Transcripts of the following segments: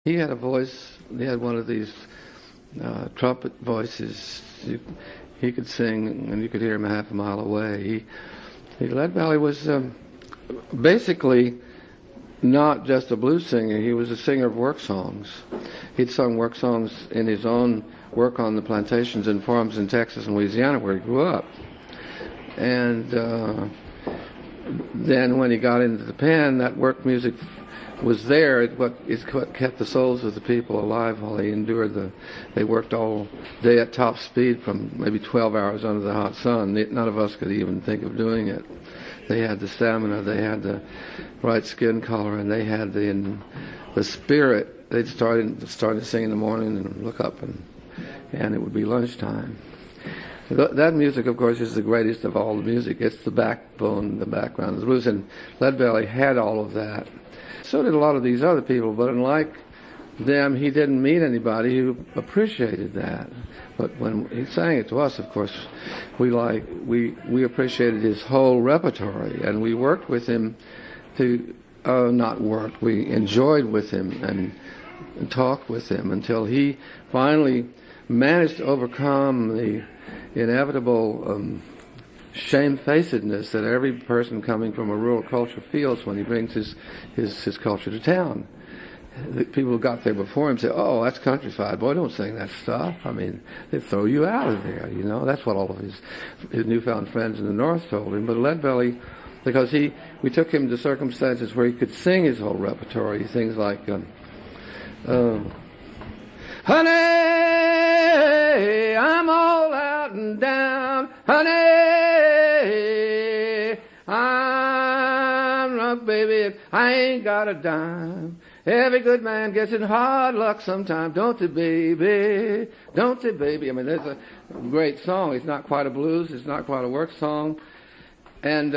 He had a voice, he had one of these trumpet voices. He could sing, and you could hear him half a mile away. Leadbelly was basically not just a blues singer. He was a singer of work songs. He'd sung work songs in his own work on the plantations and farms in Texas and Louisiana where he grew up. And then when he got into the pen, that work music was there. It's what kept the souls of the people alive while they endured they worked all day at top speed from maybe 12 hours under the hot sun. None of us could even think of doing it. They had the stamina, they had the right skin color, and they had the spirit. They'd start to sing in the morning and look up, and it would be lunchtime. That music, of course, is the greatest of all the music. It's the backbone, the background of the blues, and Leadbelly had all of that. So did a lot of these other people, but unlike them, he didn't meet anybody who appreciated that. But when he sang it to us, of course, we appreciated his whole repertory, and we worked with him we enjoyed with him and talked with him until he finally managed to overcome the inevitable shamefacedness that every person coming from a rural culture feels when he brings his culture to town. The people who got there before him say, "Oh, that's countryside. Boy, don't sing that stuff." I mean, they'd throw you out of there, you know. That's what all of his newfound friends in the North told him. But Leadbelly, because we took him to circumstances where he could sing his whole repertory, things like, "Honey, I'm all out and down. Honey, I'm drunk, baby. I ain't got a dime. Every good man gets in hard luck sometime. Don't they, baby? Don't they, baby?" I mean, there's a great song. It's not quite a blues. It's not quite a work song. And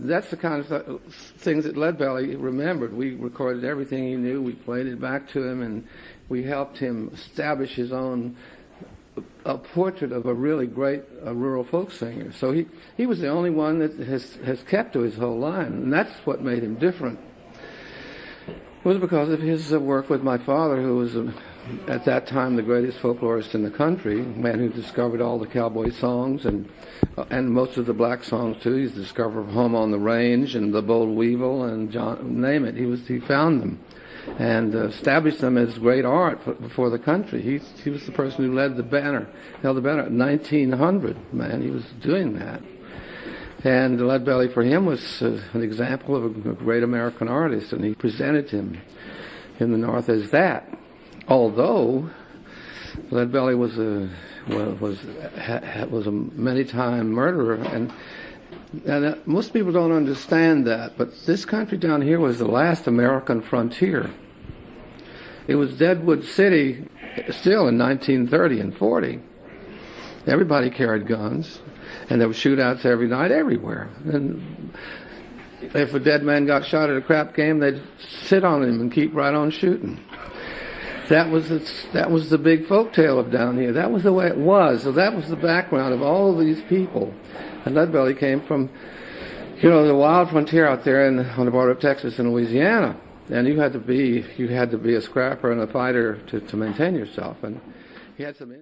that's the kind of things that Leadbelly remembered. We recorded everything he knew. We played it back to him, and we helped him establish his own portrait of a really great rural folk singer. So he was the only one that has kept to his whole line, and that's what made him different. It was because of his work with my father, who was at that time the greatest folklorist in the country, a man who discovered all the cowboy songs and most of the black songs too. He's the discoverer of Home on the Range and The Bold Weevil and name it. He found them and established them as great art for the country. He was the person who held the banner at 1900. Man, he was doing that. And Leadbelly, for him, was an example of a great American artist, and he presented him in the North as that. Although Leadbelly was a many-time murderer, and most people don't understand that. But this country down here was the last American frontier. It was Deadwood City still in 1930 and 40. Everybody carried guns. And there were shootouts every night, everywhere. And if a dead man got shot at a crap game, they'd sit on him and keep right on shooting. That was the big folk tale of down here. That was the way it was. So that was the background of all of these people. And Leadbelly came from, the wild frontier out there on the border of Texas and Louisiana. And you had to be a scrapper and a fighter to maintain yourself. And he had some